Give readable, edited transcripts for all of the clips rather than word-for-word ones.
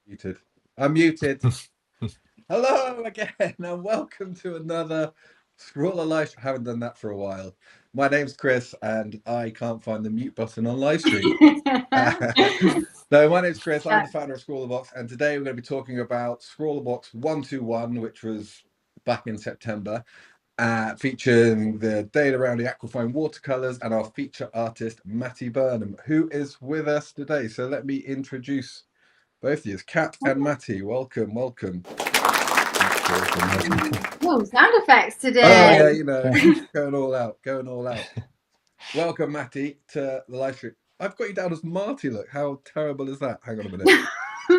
Muted. I'm muted. Hello again, and welcome to another Scrawler Live Stream. I haven't done that for a while. My name's Chris, and I can't find the mute button on live stream. No, my name's Chris. I'm the founder of ScrawlrBox, and today we're going to be talking about ScrawlrBox 121, which was back in September, featuring the Dale around the Aquafine watercolors and our feature artist Matty Burnham, who is with us today. So let me introduce both of you, Kat and Matty. Welcome. Oh, sound effects today. Oh, yeah, going all out. Welcome, Matty, to the live stream. I've got you down as Marty. Look, how terrible is that? Hang on a minute.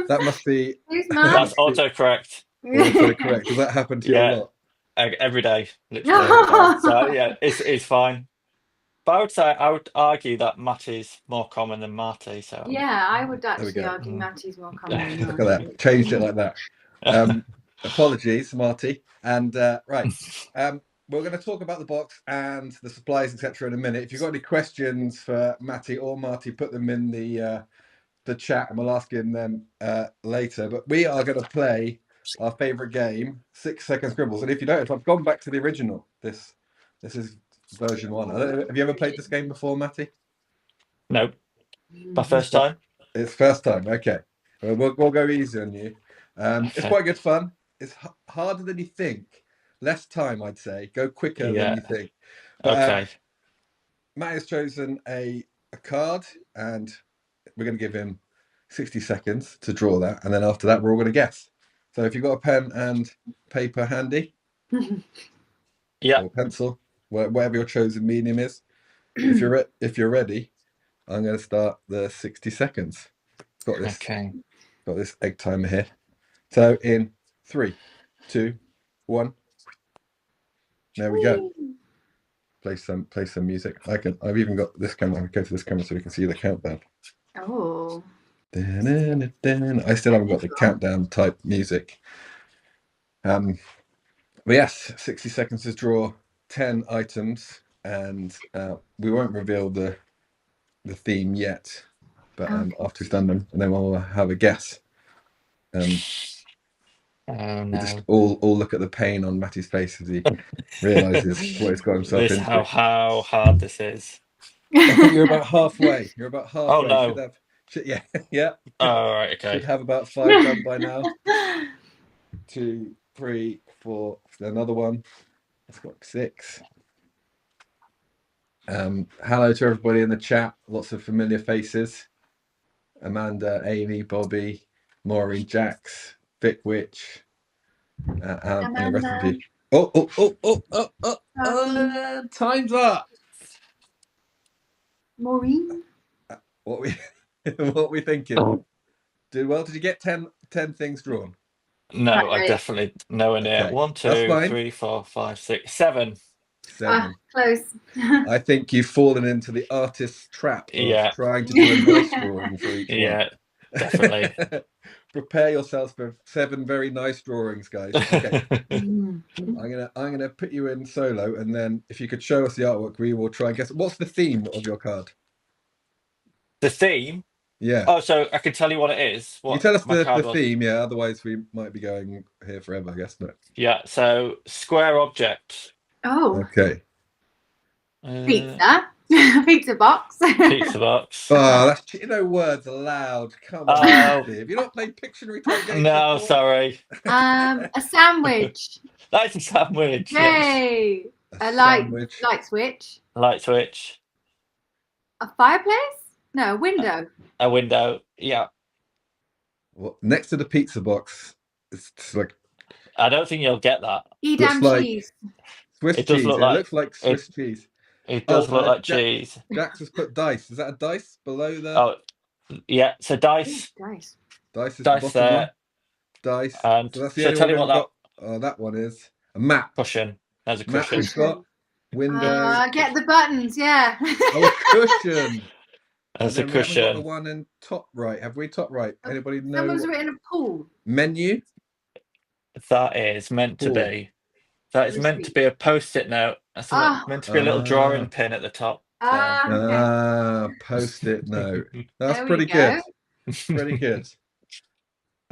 That must be. That's autocorrect. Autocorrect. Does that happen to you a lot? Every day, literally every day. So yeah, it's fine. But I would argue that Matty's more common than Marty. So yeah, I would actually argue Matty's more common. Look at that. Changed it like that. Apologies, Marty. And right. We're going to talk about the box and the supplies, etc. in a minute. If you've got any questions for Matty or Marty, put them in the chat and we'll ask them later. But we are going to play our favourite game, 6 Second Scribbles. And if you don't, I've gone back to the original. This is version 1. Have you ever played this game before, Matty? No. My first time? It's first time, okay. We'll go easy on you. It's quite good fun. It's harder than you think. Less time, I'd say. Go quicker than you think. But, okay. Matt has chosen a card, and we're going to give him 60 seconds to draw that, and then after that, we're all going to guess. So if you've got a pen and paper handy, or pencil, whatever your chosen medium is, if you're ready, I'm going to start the 60 seconds. Got this. Okay. Got this egg timer here. So in 3, 2, 1. There we go. Play some music. I've even got this camera. I'll go to this camera so we can see the countdown. Oh. I still haven't got the countdown type music. But yes, 60 seconds to draw 10 items, and we won't reveal the theme yet. But after we've done them, and then we'll have a guess. No. Just all look at the pain on Matty's face as he realizes what he's got himself into. How hard this is. I think you're about halfway. Oh no! Yeah. Oh right, okay. Should have about 5 done by now. 2, 3, 4. Another one. That's got 6. Hello to everybody in the chat. Lots of familiar faces. Amanda, Amy, Bobby, Maureen, Jax, Vic Witch, and the rest of you. Time's up. Maureen? What we thinking? Did you get 10 things drawn? No, I definitely nowhere near. Okay. 1, 2, 3, 4, 5, 6, 7. 7. Close. I think you've fallen into the artist's trap of trying to do a nice drawing for each one. Yeah, definitely. Prepare yourselves for 7 very nice drawings, guys. Okay. I'm gonna put you in solo, and then if you could show us the artwork, we will try and guess. What's the theme of your card? The theme? Yeah. Oh, so I can tell you what it is. You tell us the theme, yeah. Otherwise, we might be going here forever, I guess. But yeah. So square object. Oh. Okay. Pizza. Pizza box. Pizza box. Oh, that's words aloud. Come on, have you not played Pictionary type games? No, before? Sorry. A sandwich. That's a sandwich. Yay! Yes. A light switch. Light switch. A fireplace? No, a window. A window. Yeah. Well, next to the pizza box, it's like. I don't think you'll get that. Edam cheese. Swiss cheese. It looks like Swiss cheese. It does look like cheese. Jax has put dice. Is that a dice below the? Oh, yeah. So dice. Dice. Dice is dice the bottom there. One. Dice. And so that's the only tell you one what that. Oh, that one is a map. Cushion. There's a map cushion. We've got window. Get the buttons. Yeah. Oh, a cushion. There's a cushion. We haven't got the one in top right. Have we top right? Anybody know? Someone's written a pool. Menu. That is meant to be. That is meant to be a post-it note. That's meant to be a little drawing pin at the top. Post-it note. That's pretty good. Pretty good.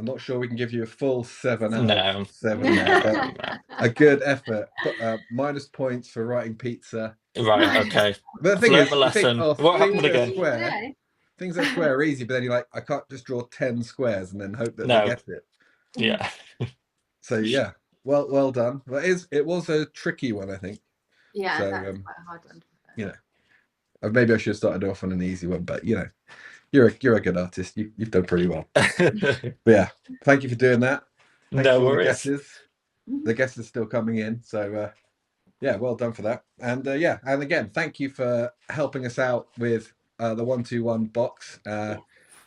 I'm not sure we can give you a full 7 out of No, 7, but no. a good effort. But minus points for writing pizza. Right, okay. But the I've thing learnt my is, you think, lesson. oh, What Maybe happened things that are again? square, today. things that are square are easy, but then you're like, I can't just draw 10 squares and then hope that they No, get it. yeah. So yeah, well done. But it was a tricky one, I think. Yeah, So that's quite a hard one. you know, maybe I should have started off on an easy one, but you know, you're a good artist. You've done pretty well. But yeah, thank you for doing that. Thank you No for all the worries. guesses. The guests are still coming in, so yeah, well done for that. And yeah, and again, thank you for helping us out with the 121 box.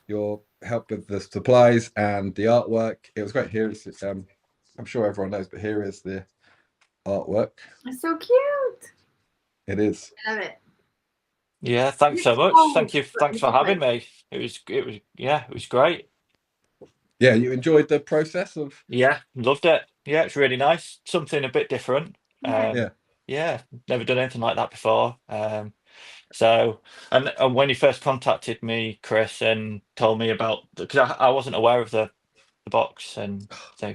Your help with the supplies and the artwork. It was great. Here is I'm sure everyone knows, but here is the artwork. It's so cute. It is. I love it. Yeah, thanks so It's much. cold, Thanks but for it's having great. me. It was great. Yeah, you enjoyed the process of. Yeah, loved it. Yeah, it's really nice. Something a bit different. Yeah. Yeah, Yeah, never done anything like that before. So, and when you first contacted me, Chris, and told me about, because I wasn't aware of the box, and so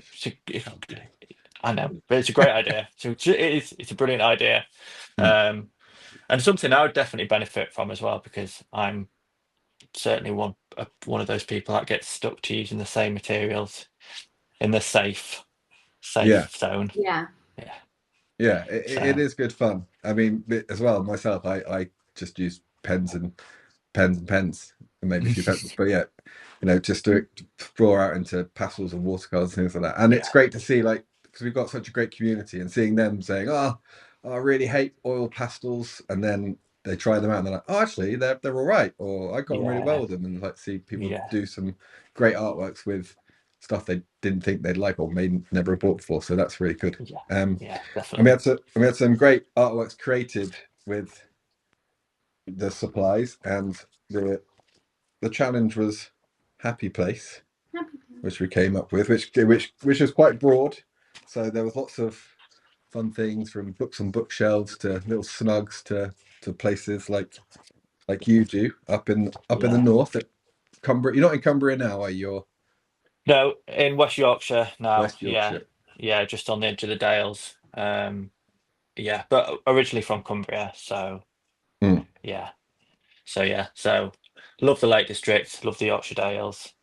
I know, but it's a great idea. So it's a brilliant idea, Mm. and something I would definitely benefit from as well, because I'm certainly one of those people that gets stuck to using the same materials in the Yeah, safe zone. Yeah. Yeah. yeah. It So is good fun. I mean, as well myself, I just use pens and maybe a few pencils, but yeah, you know, just to draw out into pastels and watercolors and things like that. And it's yeah, great to see, like, because we've got such a great community, and seeing them saying, "Oh, I really hate oil pastels," and then they try them out and they're like, "Oh, actually, they're all right," or "I got on really well yeah, with them," and like see people yeah, do some great artworks with stuff they didn't think they'd like or may never have bought before. So that's really good. yeah, And yeah, we definitely. had we had some great artworks created with the supplies, and the challenge was Happy Place, Happy which we came up with, which was quite broad. So there was lots of fun things, from books on bookshelves to little snugs to places like you do up in the Yeah. north at Cumbria. You're not in Cumbria now, are you? You're No, in West Yorkshire now. West Yeah, Yorkshire. yeah, just on the edge of the Dales. Yeah, but originally from Cumbria. So Mm. yeah, so love the Lake District, love the Yorkshire Dales.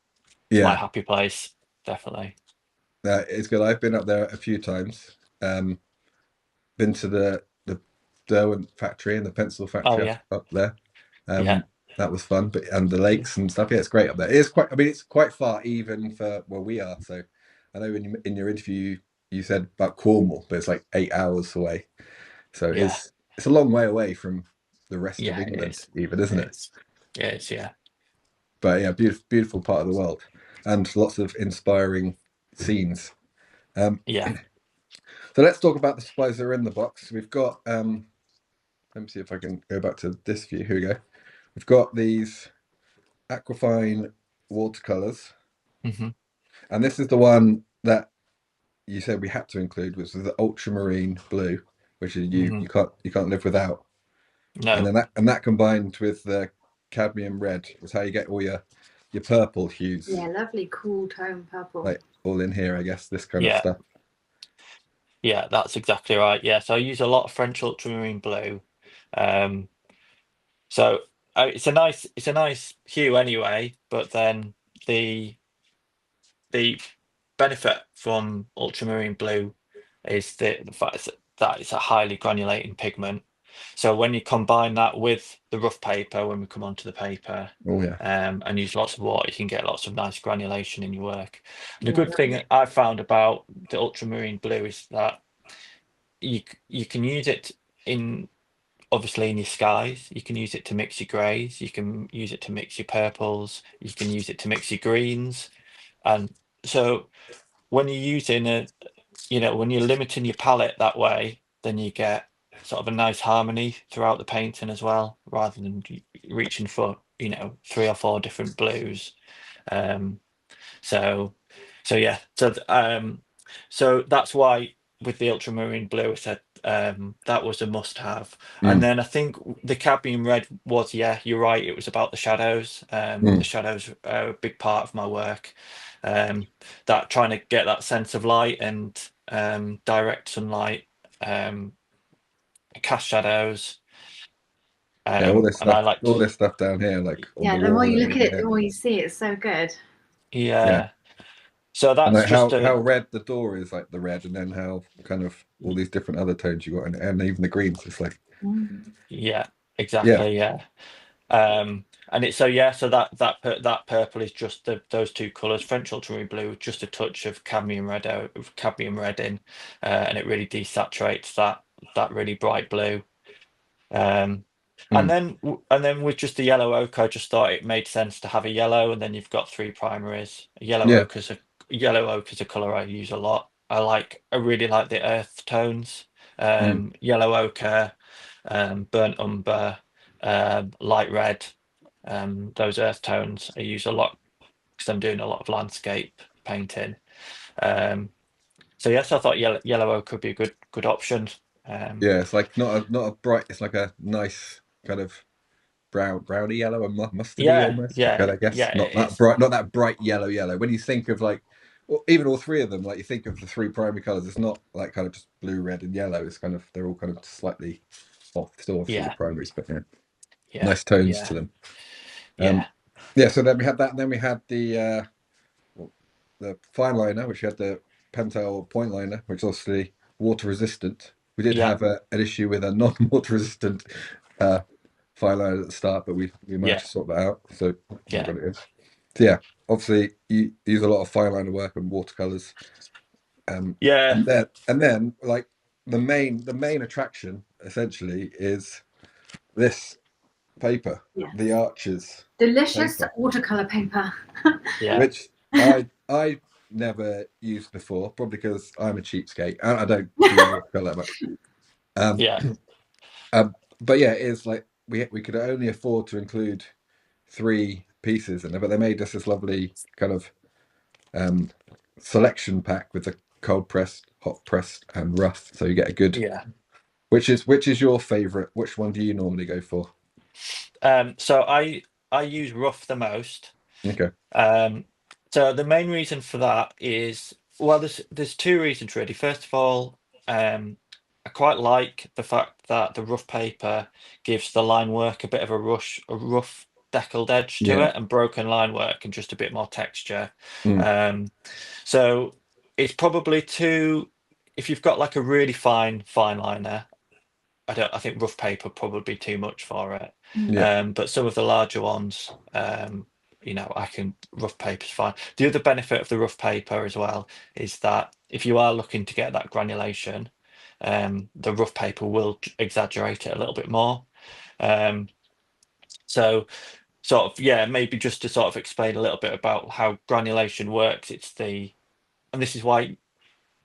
It's my Yeah, happy place, definitely. it's good. I've been up there a few times. Been to the Derwent factory and the pencil Oh factory yeah, up there. yeah, Um, that was fun, but and the yeah, lakes and stuff. Yeah, it's great up there. It is quite. I mean, it's quite far even for where we are. So, I know in your interview you said about Cornwall, but it's like 8 hours away. So yeah, it's a long way away from the rest of yeah. It England, is. even, isn't it? It's it's yeah, But yeah, beautiful part of the world, and lots of inspiring scenes. Um, yeah. so let's talk about the supplies that are in the box. We've got. Let me see if I can go back to this view. Here we go. We've got these aquafine watercolors, Hmm. and this is the one that you said we had to include, which is the ultramarine blue, which is Hmm. you can't live without. And No, then that combined with the cadmium red is how you get all your purple hues, Yeah, lovely, cool tone purple. like all in here, I guess. This kind of yeah, stuff. yeah. That's exactly right. Yeah, so I use a lot of French ultramarine blue. Um, so it's a nice hue anyway. But then the the benefit from ultramarine blue is the fact that it's a highly granulating pigment. So when you combine that with the rough paper, when we come onto the paper, Oh yeah, and use lots of water, you can get lots of nice granulation in your work. And the Yeah, good thing I've found about the ultramarine blue is that you can use it in obviously in your skies. You can use it to mix your greys. You can use it to mix your purples. You can use it to mix your greens. And so when you're using when you're limiting your palette that way, then you get sort of a nice harmony throughout the painting as well, rather than reaching for, 3 or 4 different blues. Um, so, so yeah, so that's why with the ultramarine blue, I said That was a must-have. And Mm, then I think the cadmium red was, yeah, you're right. It was about the shadows. The mm. shadows are a big part of my work. That trying to get that sense of light and direct sunlight, um, cast shadows. Yeah, all And I like, all this stuff down here, like on the Yeah, the more wall you and look at everything. it, the Yeah, more you see it. It's so good. yeah. yeah. So And that's like just how a, red the door is, like the red, and then how kind of all these different other tones you got, and even the greens. It's like, yeah, yeah, exactly, yeah. And it's so yeah, so that purple is just those two colours, French ultramarine blue, just a touch of cadmium red in, and it really desaturates that really bright blue. Um, and mm, then with just the yellow ochre, I just thought it made sense to have a yellow, and then you've got three primaries. yeah, Yellow ochre's a colour I use a lot. I really like the earth tones, mm, yellow ochre, burnt umber, light red. Those earth tones I use a lot because I'm doing a lot of landscape painting. Um, so yes, I thought yellow ochre could be a good option. Um, yeah. It's like not a bright. It's like a nice kind of browny yellow and mustardy yeah, almost. yeah, I guess yeah. not that It's bright, not that bright yellow. When you think of like, or even all three of them, like you think of the three primary colors, it's not like kind of just blue, red, and yellow. It's kind of they're all kind of slightly off. Still obviously the yeah, primaries, but yeah, yeah, nice tones yeah, to them. yeah, Yeah. So then we had that, and then we had the fine liner, which had the Pentel point liner, which is obviously water resistant. We did yeah, have an issue with a non-water resistant uh, fine liner at the start, but we managed yeah, to sort that out. So we've yeah, got it in. So yeah, obviously you use a lot of fine liner work and watercolors, yeah, and then like the main attraction essentially is this paper, Yes. the Arches Delicious paper, watercolor paper. yeah, which I never used before, probably because I'm a cheapskate and I don't do watercolor that much. Um, yeah, but yeah, it's like we could only afford to include three pieces in there, but they made us this lovely kind of um, selection pack with the cold pressed, hot pressed, and rough. So you get a good. yeah. Which is your favorite? Which one do you normally go for? So I use rough the most. Okay. Um, so the main reason for that is, well, there's two reasons really. First of all, I quite like the fact that the rough paper gives the line work a bit of a rough deckled edge to Yeah. it, and broken line work and just a bit more texture. Mm, Um, so it's probably too, if you've got like a really fine liner, I think rough paper probably be too much for it. yeah. But some of the larger ones, I can rough paper's fine. The other benefit of the rough paper as well is that if you are looking to get that granulation, the rough paper will exaggerate it a little bit more. Um, so sort of, yeah, maybe just to sort of explain a little bit about how granulation works, and this is why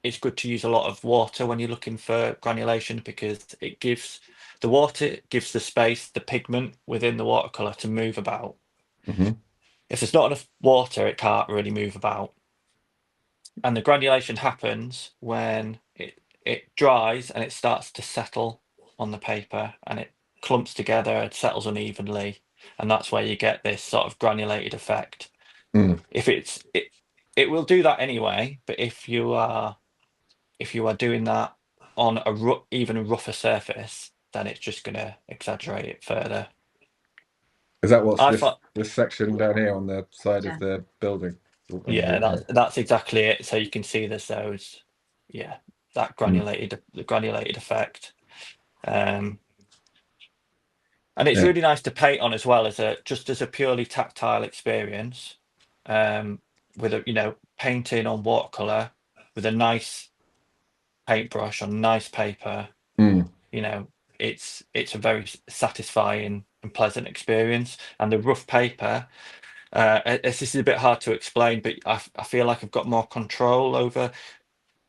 it's good to use a lot of water when you're looking for granulation, because the water gives the space, the pigment within the watercolor to move about. Hmm. If there's not enough water, it can't really move about. And the granulation happens when it dries and it starts to settle on the paper, and it clumps together, it settles unevenly, and that's where you get this sort of granulated effect. Mm. If it will do that anyway, but if you are doing that on even a rougher surface, then it's just going to exaggerate it further. Is that what's I thought, this section down here on the side of Yeah. the building on the yeah, wall? that's exactly it. So you can see there's those, yeah, that Mm. the granulated effect. Um, and it's Yeah. really nice to paint on as well, as a purely tactile experience. Um, with painting on watercolor with a nice paintbrush on nice paper. Mm. you know it's a very satisfying and pleasant experience. And the rough paper, this is a bit hard to explain, but I feel like I've got more control over,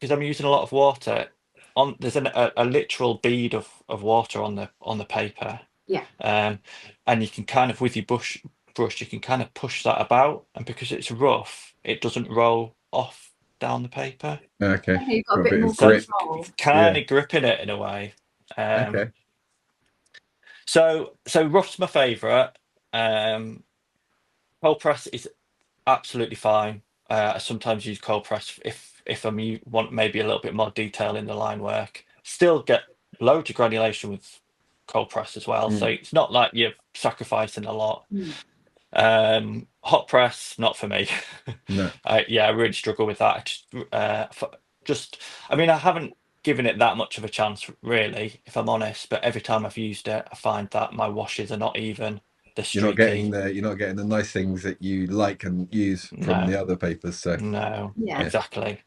because I'm using a lot of water on. There's a literal bead of water on the paper. Yeah. And you can kind of, with your brush, you can kind of push that about, and because it's rough, it doesn't roll off down the paper. Okay. Okay, you've got a Got a bit bit more of So grip. control. it's kind of gripping it in a way. Okay. So rough's my favourite. Cold press is absolutely fine. I sometimes use cold press if want maybe a little bit more detail in the line work. Still get loads of granulation with cold press as well, so it's not like you're sacrificing a lot. Hot press, not for me. No. I really struggle with that. I mean, I haven't given it that much of a chance, really, if I'm honest. But every time I've used it, I find that my washes are not even. They're streaky. You're not getting the nice things that you like and use from the No, other papers. So no, Yeah.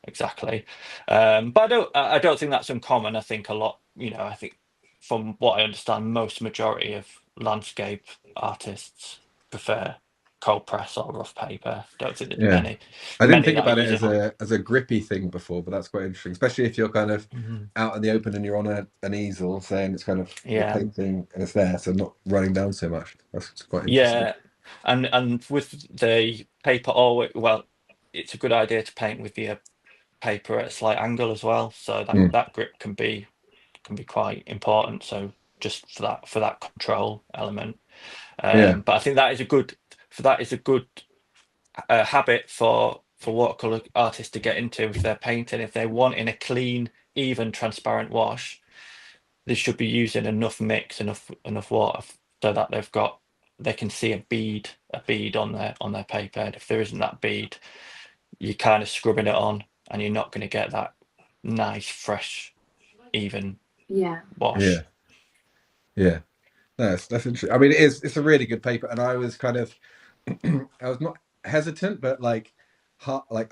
exactly. But I don't think that's uncommon. I think a lot, I think from what I understand, most majority of landscape artists prefer cold press or rough paper. Don't think there's yeah, many I didn't many think that are about it using hot. as a grippy thing before, but that's quite interesting, especially if you're kind of Mhm. out in the open and you're on an easel, saying it's kind of you're Yeah, painting and it's there, so not running down so much. That's quite interesting. yeah, and with the paper, well, it's a good idea to paint with the paper at a slight angle as well, so Mm, that grip can be quite important. So just for that control element, yeah, but I think that is a good habit for watercolor artists to get into if they're painting. If they're wanting a clean, even, transparent wash, they should be using enough mix, enough water, so that they can see a bead on their paper. And if there isn't that bead, you're kind of scrubbing it on, and you're not going to get that nice, fresh, even Yeah. yeah, wash. yeah. No, that's interesting. I mean, it's a really good paper, and I was kind of I was not hesitant, but like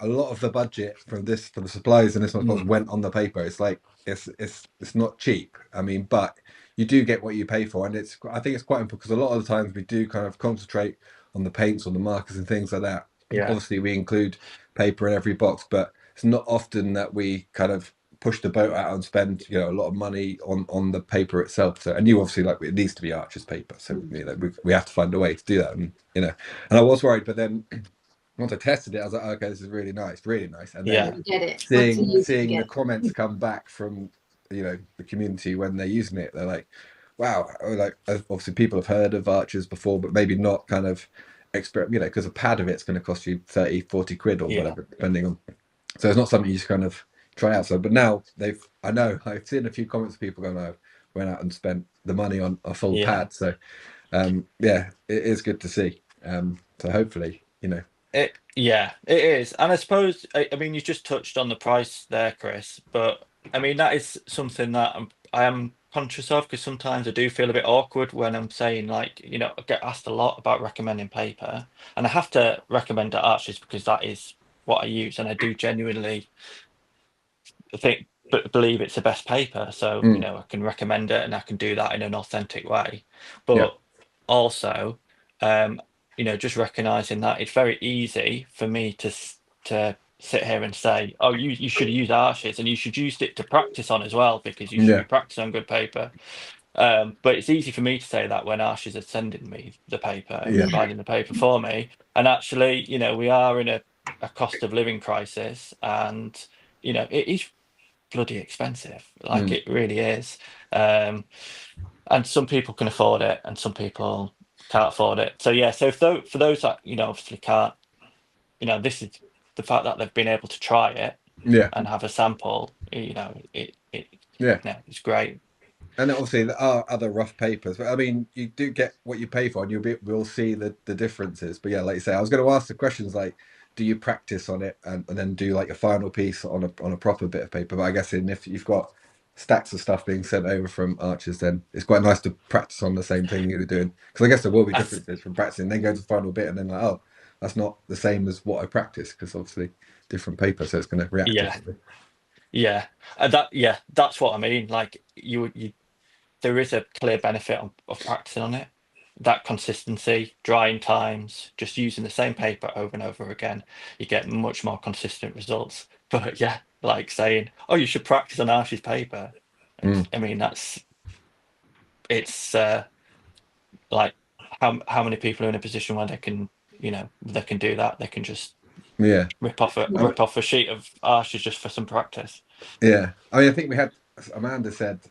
a lot of the budget for the supplies and this one's box Mm, went on the paper. It's like it's not cheap. I mean, but you do get what you pay for, and I think it's quite important because a lot of the times we do kind of concentrate on the paints, on the markers, and things like that. yeah, Obviously, we include paper in every box, but it's not often that we kind of push the boat out and spend a lot of money on the paper itself. So, and you obviously like it needs to be Archer's paper, so we have to find a way to do that, and and I was worried, but then once I tested it, I was like, okay, this is really nice. And then yeah, You get it. Once you seeing use it, you seeing get the it. comments come back from the community when they're using it, they're like, wow, like obviously people have heard of Archers before, but maybe not kind of expert, because a pad of it's going to cost you 30-40 quid or yeah, whatever, depending on. So it's not something you just kind of try out. So, but now I know I've seen a few comments of people going, I went out and spent the money on a full yeah. pad. So yeah, it is good to see. So hopefully, It is. And I suppose, I mean, you just touched on the price there, Chris, but I mean, that is something that I am conscious of, because sometimes I do feel a bit awkward when I'm saying, like, I get asked a lot about recommending paper, and I have to recommend at Arches because that is what I use, and I do genuinely think, but believe it's the best paper. So, mm, I can recommend it, and I can do that in an authentic way. yeah, But also, um, just recognizing that it's very easy for me to sit here and say, oh, you should use Arches, and you should use it to practice on as well, because you should be yeah, practicing on good paper. But it's easy for me to say that when Arches are sending me the paper and yeah, Yeah. providing the paper for me. And actually, we are in a cost of living crisis, and it is bloody expensive. Like, mm, it really is. Um, and some people can afford it, and some people can't afford it. So yeah, so for those that obviously can't, this is the fact that they've been able to try it yeah, and have a sample. yeah. It's great. And obviously there are other rough papers, but I mean, you do get what you pay for, and we'll see the differences. But yeah, like you say, I was going to ask the questions like, do you practice on it and then do like a final piece on a proper bit of paper? But I guess if you've got stacks of stuff being sent over from Archers, then it's quite nice to practice on the same thing you're doing. Because I guess there will be I th- differences from practicing, then go to the final bit, and then like, oh, that's not the same as what I practiced because obviously different paper, so it's going to react yeah, differently. yeah, that's what I mean. Like, you there is a clear benefit of practicing on it. That consistency, drying times, just using the same paper over and over again, you get much more consistent results. But yeah, like saying, "Oh, you should practice on Archie's paper." Mm, I mean, it's like how many people are in a position where they can do that? They can just Yeah. Rip off I mean, a sheet of arches just for some practice. yeah. I mean, I think we had Amanda said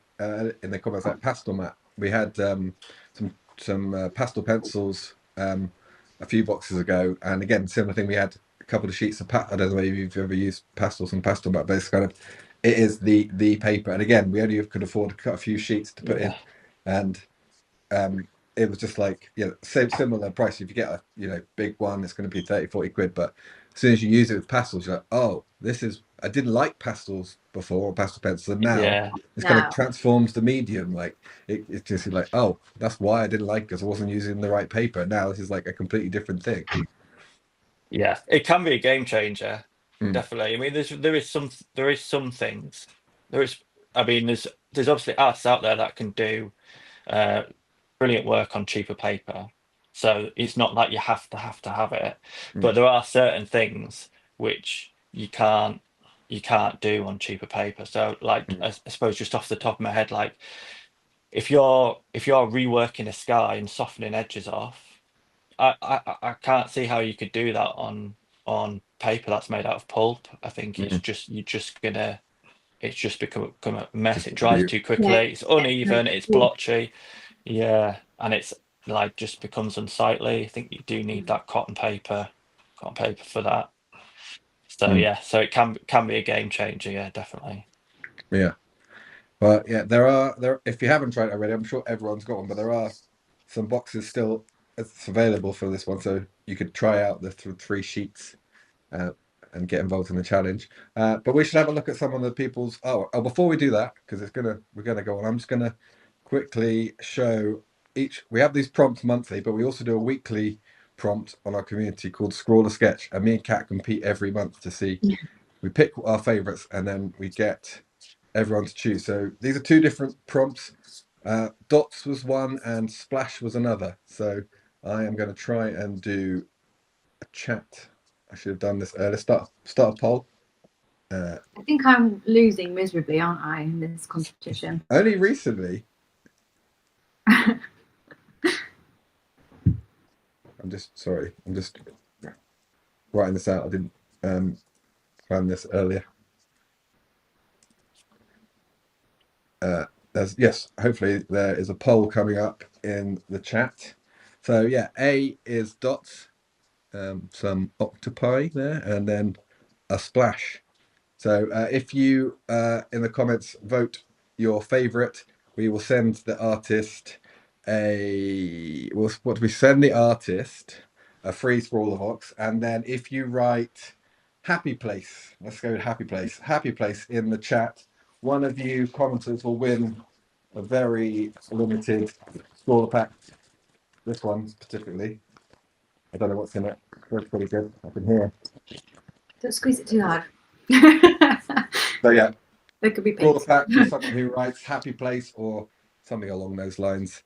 in the comments like pastel mat. We had some pastel pencils a few boxes ago, and again, similar thing. We had a couple of sheets of I don't know if you've ever used pastels and pastel mat, but it's kind of it is the paper. And again, we only could afford to cut a few sheets to put in, Yeah. and um, it was just like similar price. If you get a big one, it's going to be 30-40 quid, but as soon as you use it with pastels, you're like, oh, this is I didn't like pastels before, or pastel pencils, and now Yeah. it's kind of Now, transforms the medium. Like it's just like, oh, that's why I didn't like it, because I wasn't using the right paper. Now this is like a completely different thing. Yeah. It can be a game changer. Mm, Definitely. I mean, there is some things. There is. I mean, there's obviously artists out there that can do uh, brilliant work on cheaper paper. So it's not like you have to have it, mm, but there are certain things which you can't do on cheaper paper. So like mm, I suppose just off the top of my head, like if you're reworking a sky and softening edges off, I can't see how you could do that on paper that's made out of pulp. I think it's mm. just you're just gonna it's just become a mess. Just It dries too yeah, quickly. It's uneven. It's yeah. blotchy. Yeah, and it's like just becomes unsightly. I think you do need that cotton paper for that. So mm. yeah, so it can be a game changer. Yeah, definitely. Yeah. But yeah, there. If you haven't tried it already, I'm sure everyone's got one. But there are some boxes still it's available for this one, so you could try out the three sheets uh, and get involved in the challenge. But we should have a look at some of the people's. Before we do that, because we're gonna go on. I'm just gonna quickly show each. We have these prompts monthly, but we also do a weekly prompt on our community called Scrawler Sketch, and me and Kat compete every month to see. We pick our favorites, and then we get everyone to choose. So these are two different prompts. Dots was one, and splash was another. So I am going to try and do a chat. I should have done this earlier. Start a poll. I think I'm losing miserably, aren't I, in this competition? Only recently. I'm just sorry. I'm just writing this out. I didn't plan this earlier. Yes. Hopefully there is a poll coming up in the chat. So yeah, A is dots. Some octopi there, and then a splash. So if you in the comments vote your favorite, we will send the artist what do we send the artist a free ScrawlrBox, and then if you write happy place, let's go with happy place in the chat, one of you commenters will win a very limited Scrawler pack. This one specifically. I don't know what's in it. Looks pretty good. I can hear. Don't squeeze it too hard. So yeah, There could be draw the paint. pack for someone who writes happy place or something along those lines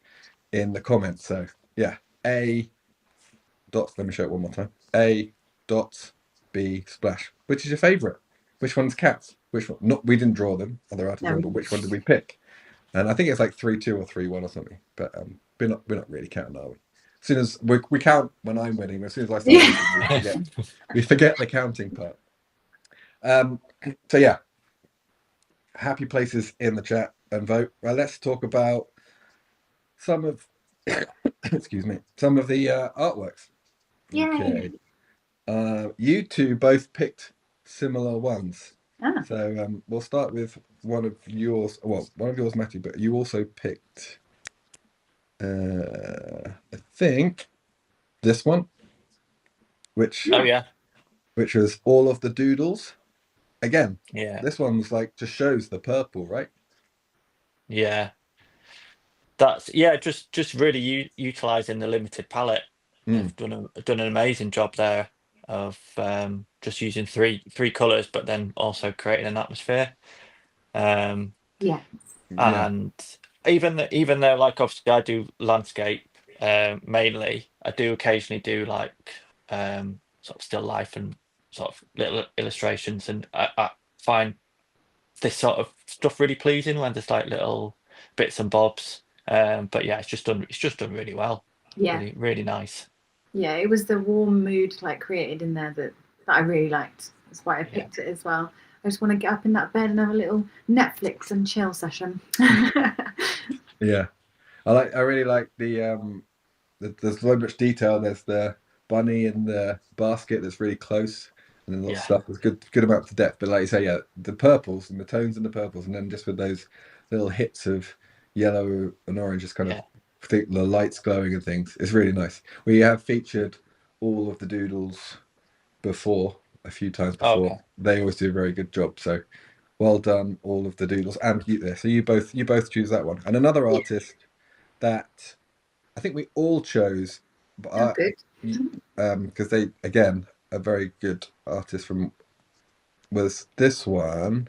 in the comments. So yeah, A dots. Let me show it one more time. A dots B splash. Which is your favourite? Which one's cats? Which one? Not we didn't draw them. Other artists, No. but which one did we pick? And I think it's like 3-2 or 3-1 or something. But we're not really counting, are we? As soon as we count when I'm winning, as soon as I start Yeah. losing, we forget the counting part. So yeah, happy places in the chat and vote. Well, let's talk about some of excuse me, some of the artworks. Yay. Okay. You two both picked similar ones. Ah. So we'll start with one of yours. Well, one of yours, Matthew, but you also picked, I think, this one, which Oh yeah, which was all of the doodles. Again, yeah, this one's like just shows the purple, right? yeah. That's yeah. Just really utilizing the limited palette. Mm, They've done an amazing job there of just using three colors, but then also creating an atmosphere. Um, Yeah. yeah. and even though like obviously I do landscape mainly, I do occasionally do like sort of still life and sort of little illustrations, and I find this sort of stuff really pleasing when there's like little bits and bobs. But yeah, it's just done really well. Yeah. Really, really nice. Yeah. It was the warm mood like created in there that that I really liked. That's why I picked it as well. I just want to get up in that bed and have a little Netflix and chill session. Yeah, I really like there's so much detail. There's the bunny in the basket that's really close, and then lots of stuff. There's good amount of depth. But like you say, yeah, the purples and the tones in the purples, and then just with those little hits of yellow and orange, just kind of think the lights glowing and things. It's really nice. We have featured all of the doodles before a few times before. Okay. They always do a very good job. So well done, all of the doodles, and you there. So you both choose that one, and another artist that I think we all chose, but good. because they again a very good artist from was this one.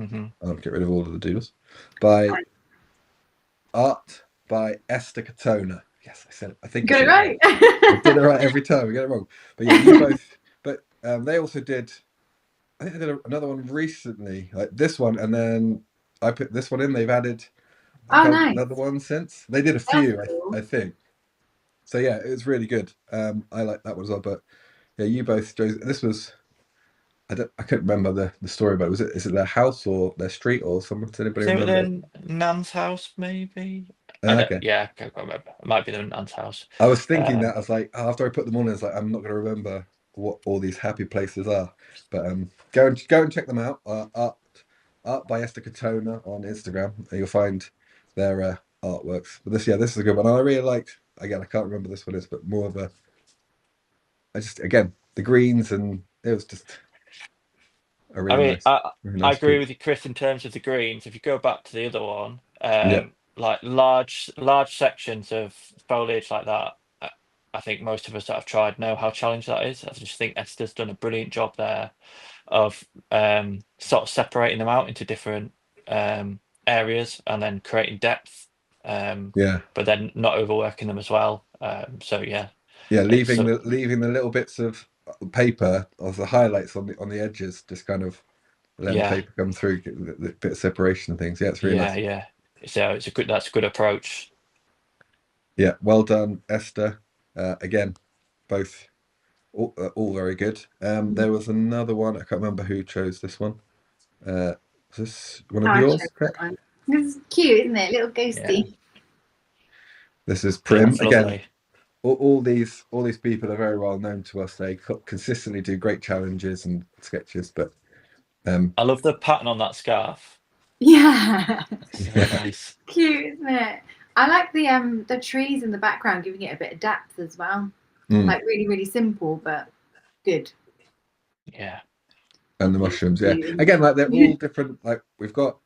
I'll get rid of all of the doodles by art by Esther Katona. Yes, I said it. I think I Got said it right. I did it right every time. We get it wrong, but yeah, you both. But they also did. I think they did another one recently, like this one, and then I put this one in. They've added Nice. another one since. They did a few, I think. So yeah, it was really good. I like that one as well. But yeah, you both chose. This was I couldn't remember the story, but is it their house or their street or something? Does anybody So remember? then Nan's house, maybe. I don't. Okay. Yeah, I can't remember. It might be the Nan's house. I was thinking that I was like after I put them on, it's like I'm not going to remember what all these happy places are. But go and check them out. Art by Esther Katona on Instagram, and you'll find their artworks. But this is a good one. I really liked. Again, I can't remember this one is, but more of a. I just again the greens and it was just a I really mean, nice, I agree piece. with you, Chris, in terms of the greens. If you go back to the other one, Yeah, like large sections of foliage like that, I think most of us that have tried know how challenging that is. I just think Esther's done a brilliant job there of sort of separating them out into different areas and then creating depth, yeah, but then not overworking them as well. So yeah, yeah. it's Leaving the little bits of paper or the highlights on the edges, just kind of letting the yeah, paper come through, get the bit of separation and things. Yeah, it's really nice. yeah. So that's a good approach. Yeah, well done, Esther. Again, both all very good. There was another one. I can't remember who chose this one. Was this one of yours? This is cute, isn't it? Little ghosty. Yeah, This is yeah, Prim that's again. lovely. All these people are very well known to us. They consistently do great challenges and sketches. But I love the pattern on that scarf. Yeah. So yeah, nice. Cute, isn't it? I like the trees in the background, giving it a bit of depth as well. Like really, really simple, but good. Yeah. and the mushrooms. Yeah, again, like they're all different. Like we've got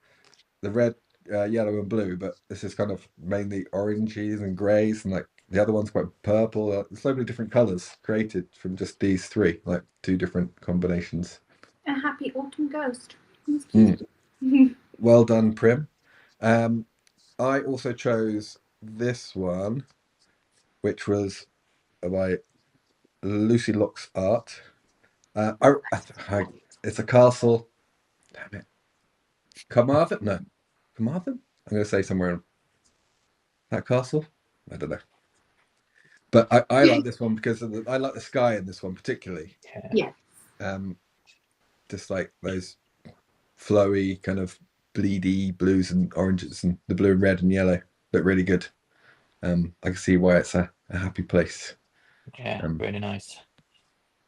the red, yellow, and blue, but this is kind of mainly oranges and greys, and like the other one's quite purple. So many different colors created from just these three, like two different combinations. A happy autumn ghost. It's cute. Well done, Prim. I also chose this one, which was by Lucy Locke's art. It's a castle. Damn it, Carmarthen? No, Carmarthen. I'm going to say somewhere in that castle. I don't know. But I like this one because I like the sky in this one particularly. Yes. Just like those flowy kind of bleedy blues and oranges and the blue and red and yellow look really good. I can see why it's a happy place. Yeah, really nice.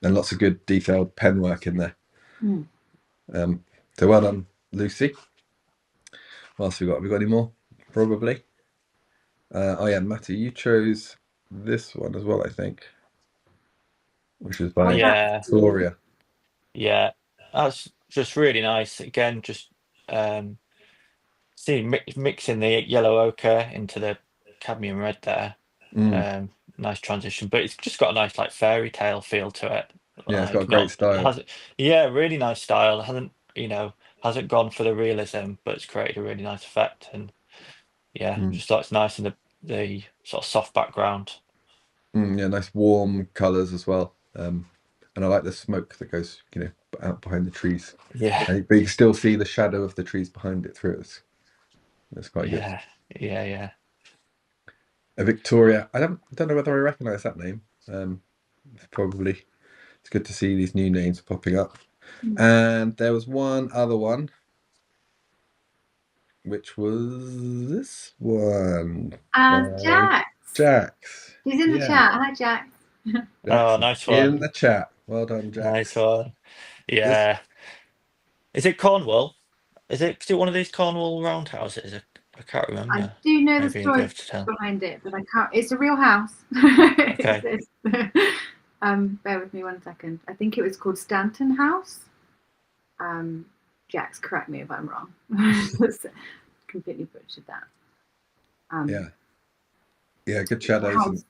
And lots of good detailed pen work in there. So well done, Lucy. What else have we got? Have we got any more? Probably. Oh yeah, Matty, you chose this one as well, I think, which was by Victoria. Yeah, that's just really nice. Again, just mixing the yellow ochre into the cadmium red there. Nice transition, but it's just got a nice like fairy tale feel to it. Yeah, it's got a Like great not style. has yeah, really nice style. Hasn't gone for the realism, but it's created a really nice effect. And yeah, just thought it's nice in the sort of soft background. Yeah, nice warm colours as well. And I like the smoke that goes, out behind the trees. Yeah, But you can still see the shadow of the trees behind it through it. It's quite good. yeah. Victoria. I don't know whether I recognise that name. Probably it's good to see these new names popping up. And there was one other one, which was this one. Jax. Jax. He's in the chat. Hi, Jax. Oh, Jax nice in one. the chat. Well done, Jax. Nice one. Yeah. Is it Cornwall? Is it one of these Cornwall roundhouses? I can't remember. I do know the Maybe you'll be story able to tell. behind it, but I can't. It's a real house. Okay. Bear with me 1 second. I think it was called Stanton House. Jax, correct me if I'm wrong. Completely butchered that. Yeah, good shadows.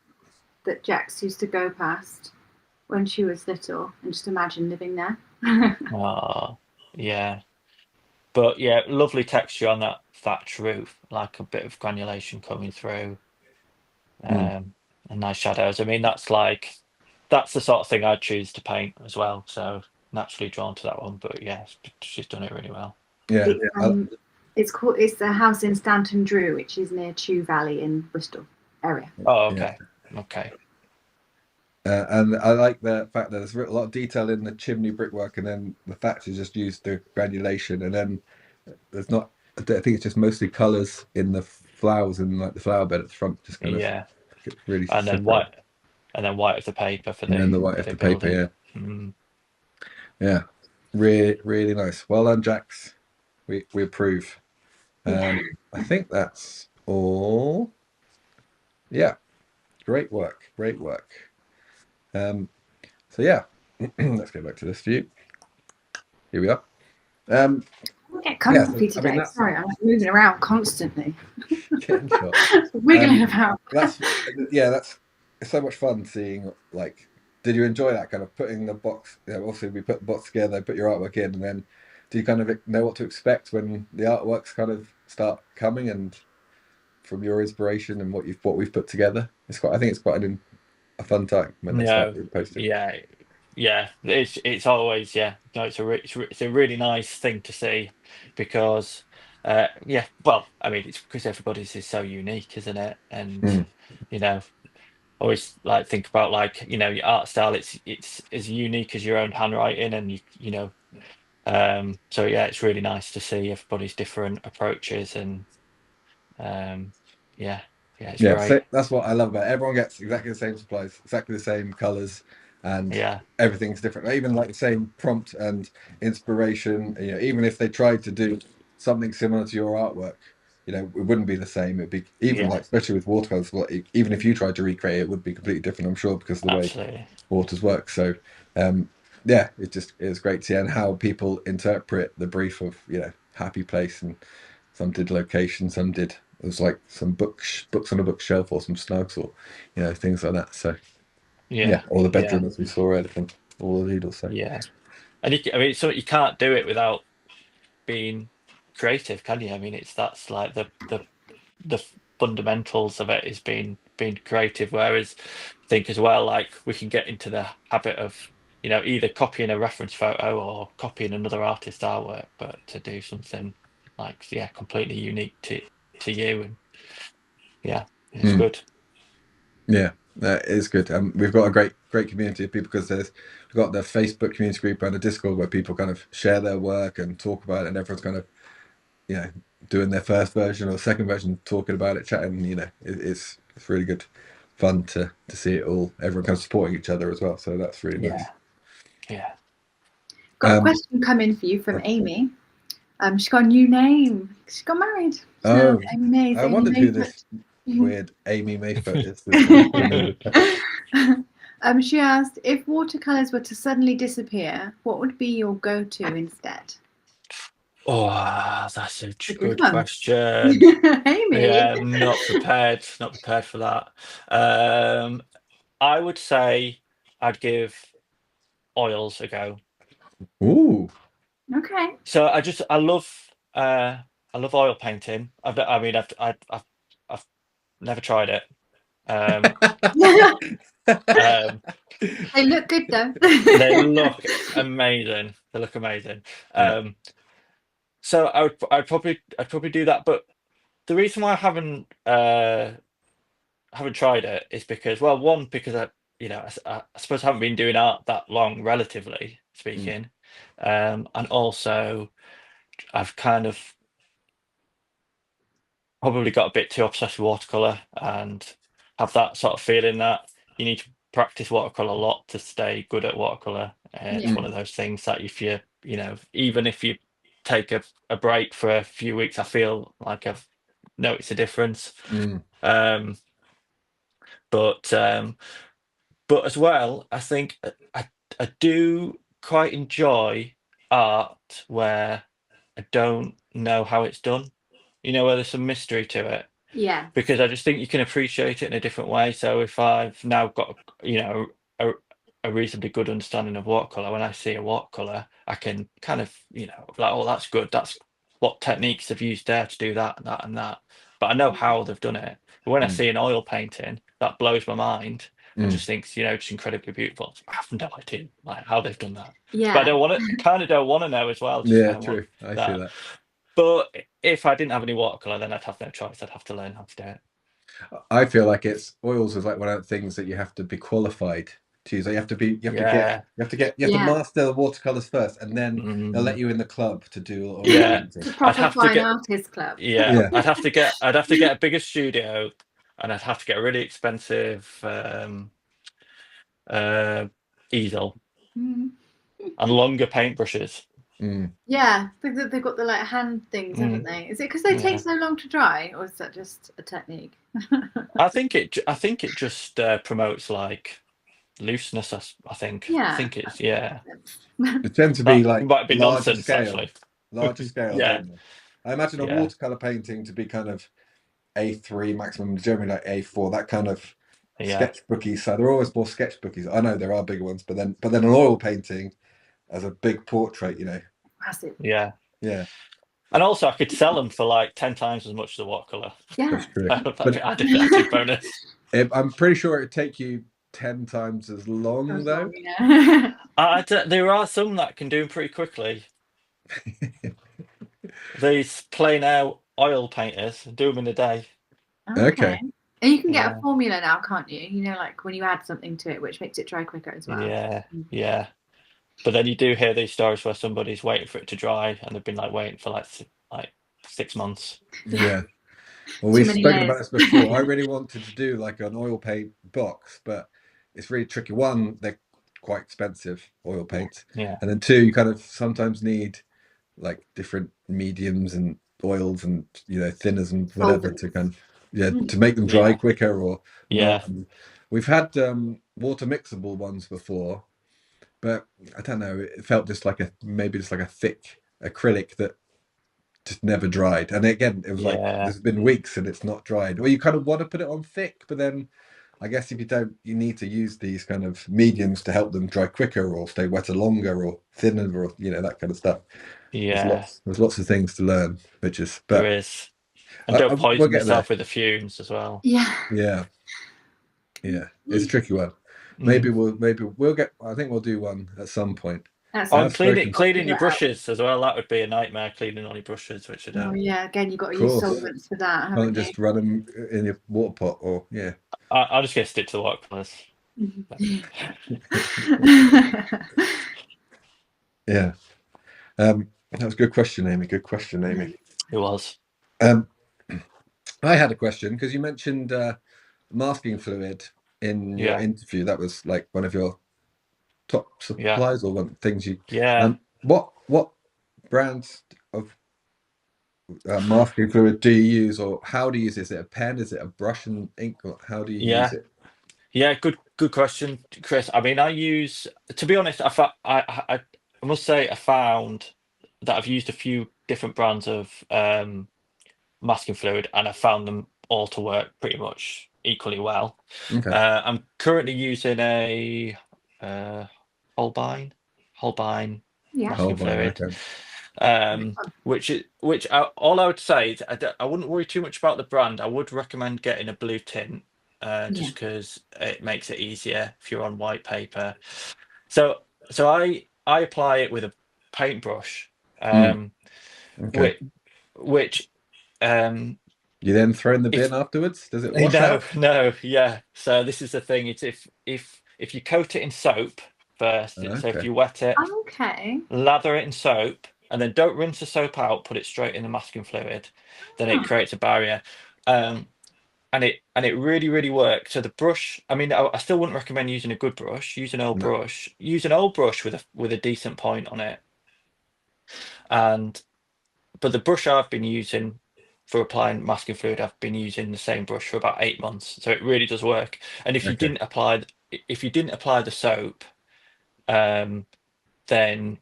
That Jax used to go past when she was little, and just imagine living there. Oh, yeah. But yeah, lovely texture on that thatch roof, like a bit of granulation coming through. And nice shadows. I mean, that's the sort of thing I'd choose to paint as well. So naturally drawn to that one. But yeah, she's done it really well. Yeah. It's a house in Stanton Drew, which is near Chew Valley in Bristol area. Oh, okay. Yeah. Okay. And I like the fact that there's a lot of detail in the chimney brickwork, and then the thatch is just used the granulation, and then there's not. I think it's just mostly colours in the flowers and like the flower bed at the front, just kind of really. And then white, of the paper for and then the white of the paper. Yeah, really, really nice. Well done, Jax. We approve. I think that's all. Yeah, great work. So yeah, let's go back to this view. Here we are. Get comfy today. Sorry, I'm moving around constantly. Getting shot. Wiggling about. That's it's so much fun seeing, like, did you enjoy that kind of putting the box, obviously we put the box together, put your artwork in, and then do you kind of know what to expect when the artworks kind of start coming, and from your inspiration and what we've put together? I think it's quite a fun time when they start posting. Yeah, it's always no, it's a really nice thing to see, because well, I mean, it's because everybody's is so unique, isn't it? And always like think about, like, your art style, it's as unique as your own handwriting, and so yeah, it's really nice to see everybody's different approaches, and it's great. So that's what I love about it. Everyone gets exactly the same supplies, exactly the same colors, and everything's different. Even like the same prompt and inspiration. Even if they tried to do something similar to your artwork, it wouldn't be the same. It'd be even like, especially with watercolors. Even if you tried to recreate it, it would be completely different, I'm sure, because of the way waters work. So, it was great to see, and how people interpret the brief of happy place, and some did location, some did. It was like some books on a bookshelf, or some snugs, or things like that. So or the bedroom, as we saw earlier, and all the needles. So and so you can't do it without being creative, can you? I mean, that's like the fundamentals of it is being creative. Whereas I think as well, like, we can get into the habit of either copying a reference photo or copying another artist's artwork, but to do something like completely unique to you, and it's good. Yeah, that is good. We've got a great community of people, because we've got the Facebook community group and a Discord where people kind of share their work and talk about it, and everyone's kind of doing their first version or second version, talking about it, chatting. It's really good fun to see it all. Everyone kind of supporting each other as well. So that's really nice. Got a question coming for you from Amy. She's got a new name. She got married. Amy Mays. I wondered who this weird Amy Mayfoot is. She asked, if watercolors were to suddenly disappear, what would be your go-to instead? Oh, that's a good question. Amy. Yeah, not prepared for that. I would say I'd give oils a go. Ooh. Okay. So I love oil painting. I've never tried it. They look good though. They look amazing. So I'd probably do that. But the reason why I haven't tried it is because, well, one, because I suppose I haven't been doing art that long, relatively speaking, and also I've kind of probably got a bit too obsessed with watercolor and have that sort of feeling that you need to practice watercolor a lot to stay good at watercolor. It's Yeah. one of those things that if even if you take a break for a few weeks, I feel like I've noticed a difference. Um, but but as well, I think I do quite enjoy art where I don't know how it's done. Where there's some mystery to it, Yeah. because I just think you can appreciate it in a different way. So if I've now got a, a reasonably good understanding of watercolor, when I see a watercolor, I can kind of like, oh, that's good. That's what techniques they've used there to do that and that and that. But I know how they've done it. But when I see an oil painting, that blows my mind and just thinks, it's incredibly beautiful. I have no idea like how they've done that. But I Yeah. don't want to, kind of don't want to know as well. Just Yeah, kind of want true. I see that. that. But if I didn't have any watercolor, then I'd have no choice. I'd have to learn how to do it. I feel like oils is like one of the things that you have to be qualified to use. Like Yeah. you have to Yeah. master the watercolors first, and then they'll let Mm, you in the club to do oil yeah. painting. It's a I'd proper have to fine get artist club. yeah. Yeah. I'd have to get a bigger studio, and I'd have to get a really expensive uh easel Mm. and longer paintbrushes. Yeah, they've got the like hand things, haven't Mm, they? Is it because they take yeah. so long to dry, or is that just a technique? I think it just promotes like looseness. I Yeah, think it's makes sense. They tend to be that like might be larger nonsense scale, actually. Yeah. don't they? I imagine a Yeah. watercolor painting to be kind of A3 maximum, generally like A4, that kind of Yeah. sketchbooky. So they're always more sketchbooky. I know there are bigger ones, but then an oil painting as a big portrait, Massive. Yeah. yeah, And also, I could sell them for like 10 times as much as a watercolor. Yeah. that's true. That'd But be added bonus. I'm pretty sure it'd take you 10 times as long, Goes though. long, yeah. There are some that can do them pretty quickly. These plain out oil painters do them in a day. Okay. Okay. And you can get a Yeah. formula now, can't you? Like when you add something to it, which makes it dry quicker as well. Yeah. Yeah. But then you do hear these stories where somebody's waiting for it to dry and they've been like waiting for like 6 months. Yeah. Yeah. Well, Too we've many spoken about layers. this before. I really wanted to do like an oil paint box, but it's really tricky. One, they're quite expensive, oil Yeah. paints. Yeah. And then two, you kind of sometimes need like different mediums and oils and thinners and whatever to Solvents. kind of Mm. to make them dry Yeah. quicker or not. Yeah. And we've had water mixable ones before, but I don't know. It felt just like maybe just like a thick acrylic that just never dried. And again, it was like Yeah. there's been weeks and it's not dried. Or you kind of want to put it on thick, but then I guess if you don't, you need to use these kind of mediums to help them dry quicker or stay wetter longer or thinner or that kind of stuff. Yeah. There's lots of things to learn, There but is. And don't we'll poison get there. yourself with the fumes as well. Yeah. Yeah, it's a tricky one. Mm. Maybe we'll get. I think we'll do one at some point. That Oh, and I've sounds good. cleaning spoken. I'll cleaning figure your it out. brushes as well. That would be a nightmare, cleaning all your brushes, which I Oh don't. yeah, again, you've got to Of use course, solvents for that, can't haven't you? just run them in your water pot or I'm just going to stick to the watercolors. yeah. That was a good question, Amy. Good question, Amy. It was. Um, I had a question because you mentioned masking fluid in your Yeah. interview. That was like one of your top Yeah. supplies or one things you. Yeah. What brands of masking fluid do you use, or how do you use it? Is it a pen? Is it a brush and ink? Or how do you use Yeah. it? Yeah. Good question, Chris. I mean, to be honest, I must say, I found that I've used a few different brands of masking fluid, and I found them all to work pretty much equally well. Okay. I'm currently using a uh, Holbein Yeah. masking Holbein. fluid, Okay. all I would say is I wouldn't worry too much about the brand. I would recommend getting a blue tint, Yeah. just because it makes it easier if you're on white paper. So I apply it with a paintbrush, Okay. which um, You then throw in the if bin afterwards. Does it wash no, out? no, yeah. So this is the thing. It's if if you coat it in soap first, so if Okay. you wet it, Okay. lather it in soap, and then don't rinse the soap out, put it straight in the masking fluid, then it Oh, creates a barrier. And it really, really works. So the brush, I mean, I still wouldn't recommend using a good brush. Use an old No. brush. Use an old brush with a decent point on it. And but the brush I've been using for applying masking fluid, I've been using the same brush for about 8 months. So it really does work. And Okay. if you didn't apply the soap, um, then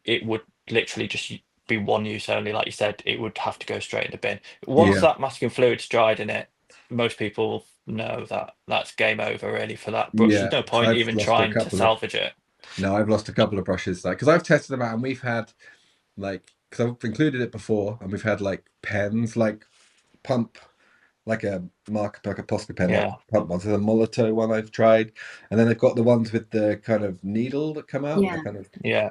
it would literally just be one use only. Like you said, it would have to go straight in the bin. Once Yeah. that masking fluid's dried in it, most people know that that's game over really for that brush. There's Yeah. no point I've even lost a trying to couple of. salvage it. No, I've lost a couple of brushes, like, because I've tested them out, and we've had like, because I've included it before, and we've had like pens, like pump, like a marker, like a Posca pen, like Yeah, pump ones. There's a Molotov one I've tried, and then they've got the ones with the kind of needle that come out, the yeah. kind of yeah,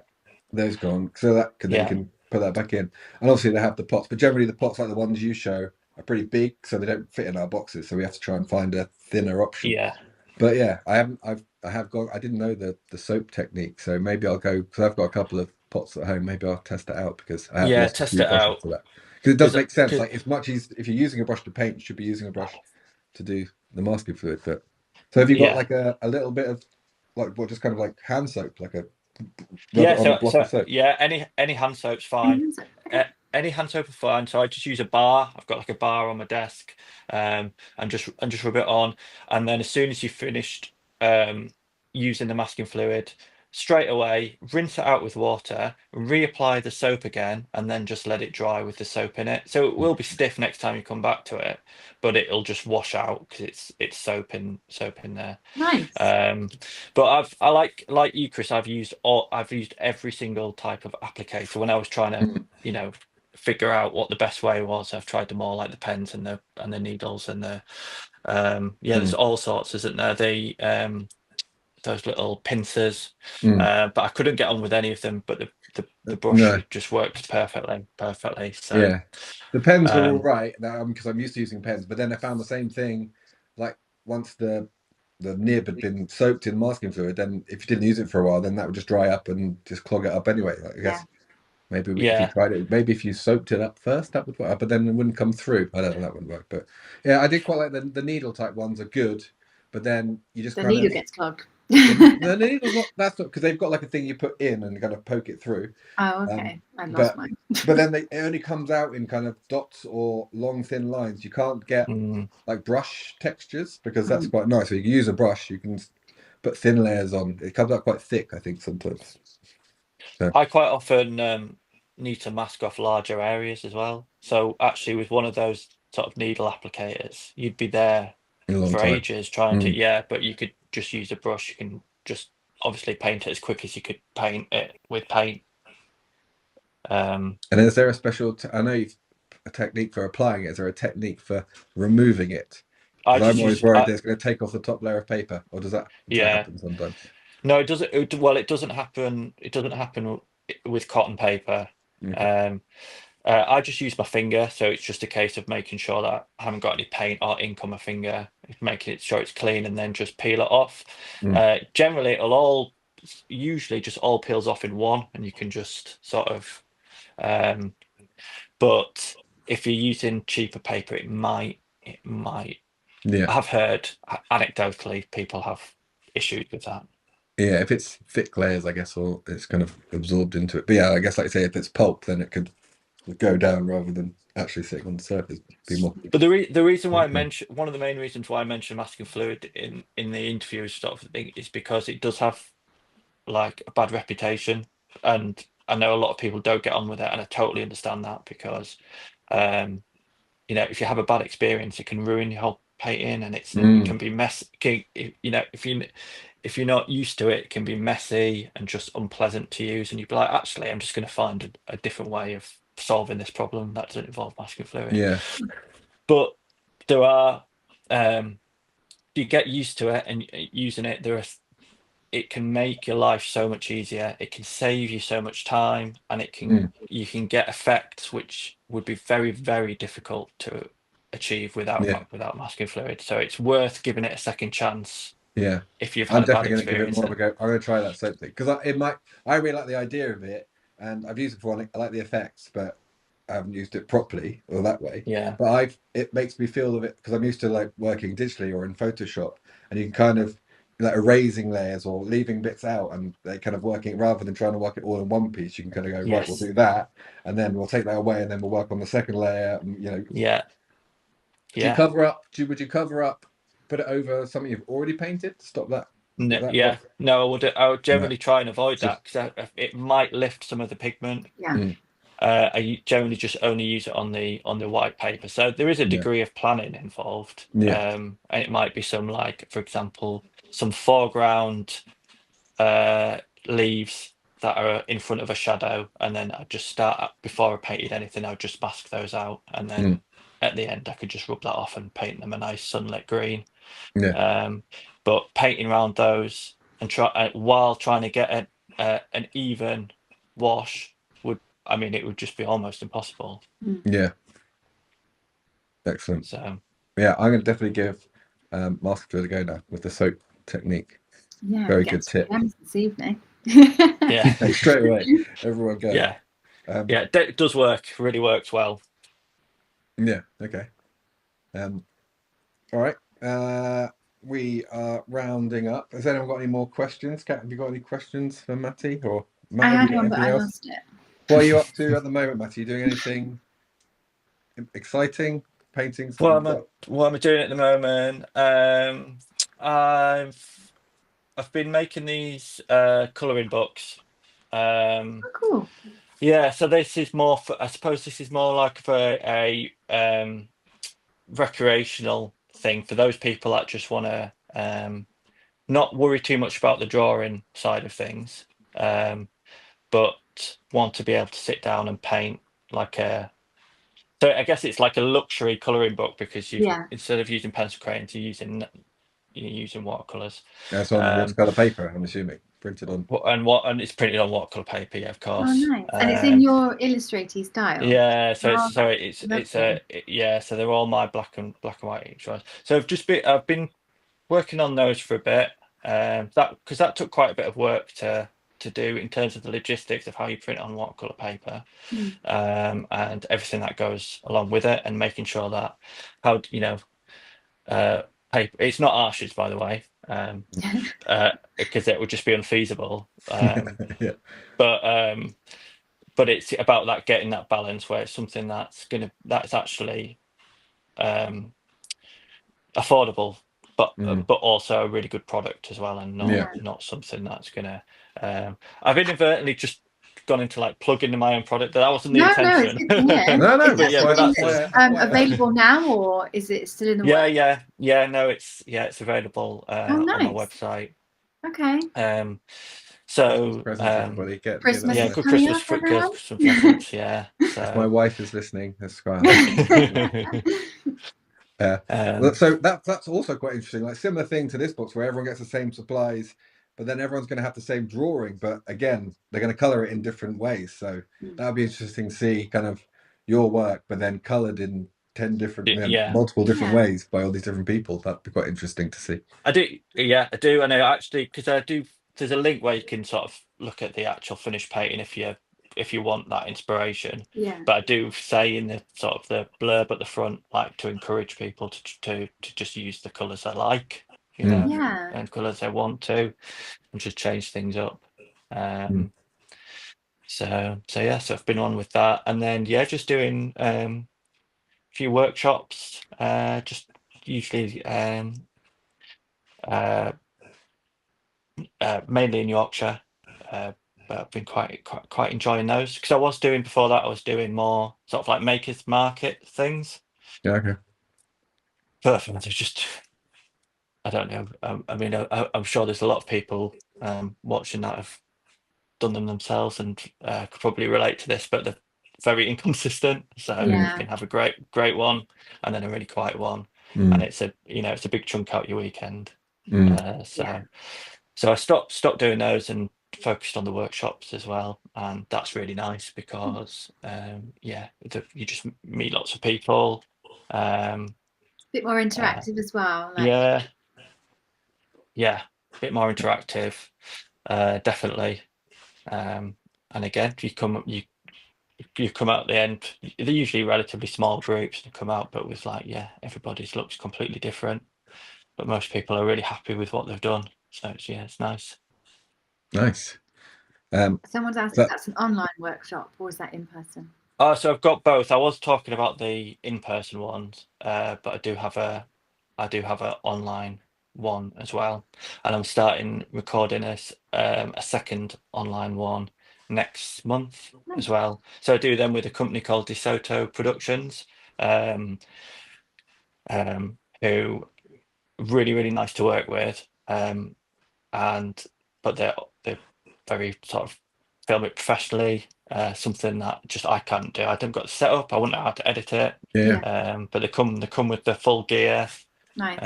those gone, so that then you yeah, can put that back in. And obviously they have the pots, but generally the pots like the ones you show are pretty big, so they don't fit in our boxes. So we have to try and find a thinner option. yeah. But yeah, I have gone. I didn't know the soap technique, so maybe I'll go because I've got a couple of pots at home. Maybe I'll test it out because I have Yeah, lost a test few it brushes out. to that. Because it does Because make sense. Like it's much easier if you're using a brush to paint, you should be using a brush to do the masking fluid. But so have you got yeah, like a little bit of like what just kind of like hand soap, like a rub yeah. it on a So block of soap? yeah, any hand soap's fine. Any hand soap is fine. So I just use a bar. I've got like a bar on my desk, and just rub it on. And then as soon as you've finished using the masking fluid, straight away rinse it out with water, reapply the soap again, and then just let it dry with the soap in it. So it will be stiff next time you come back to it, but it'll just wash out because it's soap in there. Nice. Um, but I like you, Chris. I've used every single type of applicator when I was trying to, Mm. you know, figure out what the best way was. I've tried them all, like the pens and the needles and the yeah. There's Mm. all sorts, isn't there? Those little pincers, Mm. but I couldn't get on with any of them. But the brush No, just worked perfectly. So yeah, the pens were all um, right now because I'm used to using pens. But then I found the same thing, like once the nib had been soaked in masking fluid, then if you didn't use it for a while, then that would just dry up and just clog it up anyway. Like, I Yeah. guess maybe if you yeah, tried it, maybe if you soaked it up first, that would work. But then it wouldn't come through. I don't know, that wouldn't work. But yeah, I did quite like the needle type ones are good. But then you just The kind needle of gets clogged. the needle's not that's not because they've got like a thing you put in and kind of poke it through. Oh, Um, okay. I lost but mine. then it only comes out in kind of dots or long thin lines. You can't get mm. like brush textures because that's Mm. quite nice. So you can use a brush, you can put thin layers on. It comes out quite thick, I think sometimes. So I quite often need to mask off larger areas as well. So actually, with one of those sort of needle applicators, you'd be there in a long for time. ages trying to, Mm. yeah, but you could just use a brush. You can just obviously paint it as quick as you could paint it with paint. Um, And is there a special? I know you've a technique for applying it. Is there a technique for removing it? I Because I'm just always use, worried that it's going to take off the top layer of paper, or does that yeah, happen sometimes? no, it doesn't. Well, it doesn't happen. It doesn't happen with cotton paper. Okay. Um, I just use my finger, so it's just a case of making sure that I haven't got any paint or ink on my finger, making it sure it's clean, and then just peel it off. Mm. Generally, usually just all peels off in one, and you can just sort of. Um, but if you're using cheaper paper, it might. Yeah. I've heard anecdotally people have issues with that. Yeah, if it's thick layers, I guess, or it's kind of absorbed into it. But yeah, I guess, like I say, if it's pulp, then it could go down rather than actually sitting on the surface. Be more. But the reason why I Okay. mention one of the main reasons why I mention masking fluid in the interview sort of thing is because it does have like a bad reputation, and I know a lot of people don't get on with it, and I totally understand that because um, if you have a bad experience, it can ruin your whole painting, and it Mm. can be if you're not used to it, it can be messy and just unpleasant to use, and you'd be like, actually, I'm just going to find a different way of solving this problem that doesn't involve masking fluid. Yeah. But there are, you get used to it and using it, it can make your life so much easier. It can save you so much time, and Mm. you can get effects which would be very, very difficult to achieve Yeah. without masking fluid. So it's worth giving it a second chance Yeah. if you've I'm had a bad definitely going to give it experience. more of a go. I'm going to try that soap thing because I really like the idea of it, and I've used it before. And I like the effects, but I haven't used it properly or that way. Yeah. But it makes me feel of it because I'm used to like working digitally or in Photoshop, and you can kind of like erasing layers or leaving bits out, and they kind of working rather than trying to work it all in one piece. You can kind of go right. We'll Yes. do that, and then we'll take that away, and then we'll work on the second layer. And, Yeah. do you Yeah. cover up? Would you cover up? Put it over something you've already painted to stop that. No, That yeah. No, I would no, generally try and avoid just that because it might lift some of the pigment. Yeah. I generally just only use it on the white paper. So there is a yeah, degree of planning involved. yeah, And it might be some, like, for example, some foreground leaves that are in front of a shadow, and then I just before I painted anything, I would just mask those out, and then at the end I could just rub that off and paint them a nice sunlit green. yeah, But painting around those and while trying to get an even wash it would just be almost impossible. yeah. Excellent. So Yeah, I'm going to definitely give mask fluid a go now with the soap technique. Yeah. Very Get good some tip. gems this evening. yeah, Straight away, everyone go. yeah, Um, yeah. It does work. Really works well. yeah. Okay. All right. We are rounding up. Has anyone got any more questions? Kat, have you got any questions for Matty or Matt? I Have you had got one, but anything I else? lost it. What are you up to at the moment, Matty? You doing anything exciting? Painting something? What am I doing at the moment? I've been making these colouring books. Oh, cool. Yeah, so this is more for, I suppose this is more like for a recreational thing for those people that just want to not worry too much about the drawing side of things, but want to be able to sit down and paint like a. So I guess it's like a luxury colouring book because Yeah. instead of using pencil crayons, you're using watercolours. That's on watercolor paper, I'm assuming, printed on. And it's printed on watercolor paper, yeah, of Oh, course. nice. And it's in your illustrating style. Yeah, so Oh, it's lovely. yeah, so they're all my black and white ink drawings. So I've been working on those for a bit. That took quite a bit of work to do in terms of the logistics of how you print on watercolor paper, and everything that goes along with it, and making sure that paper. It's not Arches, by the way, because it would just be unfeasible. Yeah. But it's about that getting that balance where it's something that's actually affordable, but also a really good product as well, and not something that's gonna. I've inadvertently just gone into like plugging in my own product. That wasn't the intention. No, it's good to hear. No, Is that's that why. something That's why. that's That's why available now, or is it still in the works? Yeah. No, it's available on my nice. website. Okay. Christmas presents, everybody. Get Christmas yeah, is good coming Christmas up, for everyone. some presents. Yeah. If my wife is listening, that's Scrall. Um, So that's also quite interesting. Like similar thing to this box where everyone gets the same supplies, but then everyone's going to have the same drawing. But again, they're going to color it in different ways. So that would be interesting to see kind of your work, but then colored in 10 different, multiple different ways by all these different people. That'd be quite interesting to see. I do. Yeah, I do. And I actually, because I do, there's a link where you can sort of look at the actual finished painting if you want that inspiration. Yeah. But I do say in the sort of the blurb at the front, like, to encourage people to just use the colours they like, and colours they want to, and just change things up. So I've been on with that, and then just doing a few workshops, just usually mainly in Yorkshire, but I've been quite enjoying those because before that I was doing more sort of like makers market things. Yeah. Okay. Perfect. It's just, I don't know. I mean, I'm sure there's a lot of people watching that have done them themselves and could probably relate to this, but they're very inconsistent. So you can have a great one and then a really quiet one, and it's a big chunk out your weekend. So I stopped doing those and focused on the workshops as well, and that's really nice because you just meet lots of people. Bit more interactive as well. Yeah. yeah, a bit more interactive, definitely. And again, you come out at the end. They're usually relatively small groups to come out, but with like, yeah, everybody's looks completely different. But most people are really happy with what they've done. So it's nice. Nice. Someone's asked if That, that's an online workshop or is that in person? Oh, so I've got both. I was talking about the in-person ones, but I do have a online one as well, and I'm starting recording a second online one next month as Nice. well. So I do them with a company called DeSoto Productions, um, who really nice to work with, and but they're very sort of film it professionally. Something that just I can't do. I haven't got the setup. I wouldn't know how to edit it. yeah. But they come with the full gear, Nice.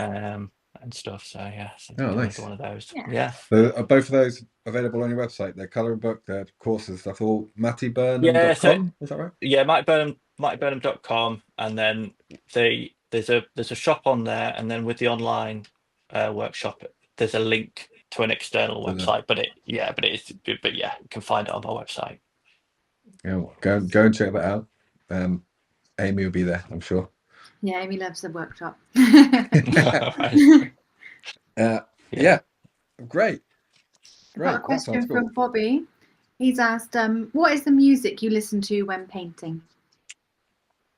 and stuff. So yeah, so Oh, do another nice. one of those. Yeah. Yeah. So are both of those available on your website? They're colouring book, they're courses, stuff, all Yeah. So mattyburnham.com, is that right? yeah, MikeBurnham.com, and then there's a shop on there, and then with the online workshop, there's a link to an external To the, website. But yeah, you can find it on my website. go and check that out. Amy will be there, I'm sure. Yeah, Amy loves the workshop. Right. Yeah, Yeah. great. I've got a Great. That sounds question cool. from Bobby. He's asked, what is the music you listen to when painting?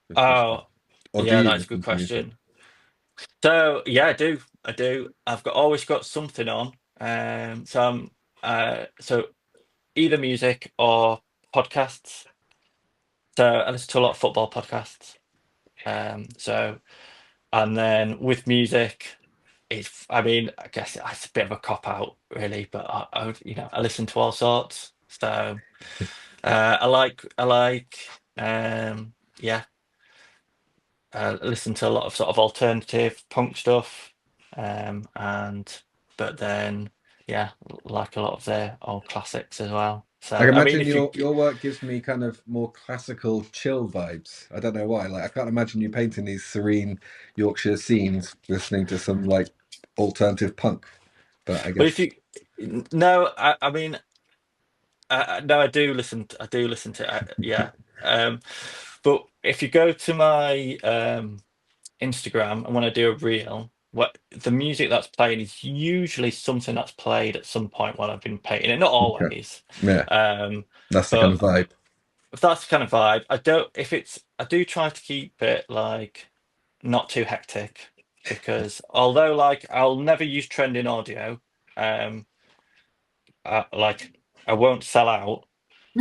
Good question. Oh, Or do yeah, you that's a good listen to music? question. So yeah, I do. I do. I've got always got something on. So either music or podcasts. So I listen to a lot of football podcasts. So and then with music, I mean, I guess it's a bit of a cop out, really, but I listen to all sorts. So yeah, listen to a lot of sort of alternative punk stuff, and but then yeah, like a lot of their old classics as well. So I can I mean, imagine if you your work gives me kind of more classical chill vibes. I don't know why. Like I can't imagine you painting these serene Yorkshire scenes listening to some like alternative punk. But I but if guess you no, I mean, no, I do listen to yeah. Um, but if you go to my Instagram, and when I do a reel, what the music that's playing is usually something that's played at some point while I've been painting it. Not okay. always, Yeah, um, that's the kind of but vibe. if that's the kind of vibe, I don't. If it's, I do try to keep it like not too hectic, because although like I'll never use trending audio, um, like I won't sell out,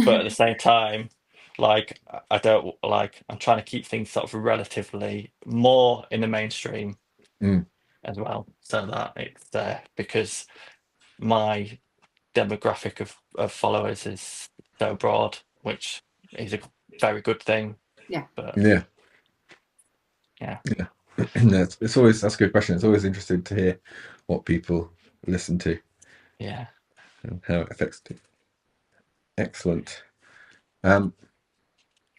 but at the same time, like I don't like I'm trying to keep things sort of relatively more in the mainstream Mm, as well, so that it's there because my demographic of followers is so broad, which is a very good thing. Yeah. But yeah, yeah, yeah. No, it's always that's a good question. It's always interesting to hear what people listen to yeah. and how it affects it. Excellent. Um,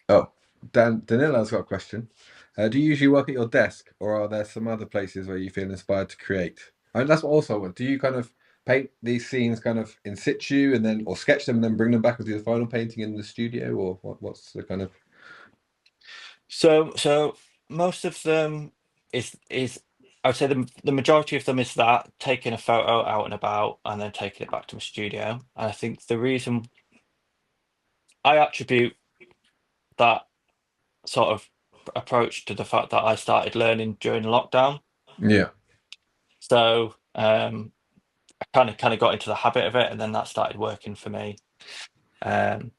oh, Daniela's got a question. Do you usually work at your desk, or are there some other places where you feel inspired to create? I mean, that's also what. Do you kind of paint these scenes kind of in situ, and then, or sketch them and then bring them back and do the final painting in the studio, or what's the kind of? So most of them is I would say the majority of them is that taking a photo out and about and then taking it back to my studio. And I think the reason I attribute that sort of approach to the fact that I started learning during lockdown. Yeah, So I kind of got into the habit of it, and then that started working for me. Um,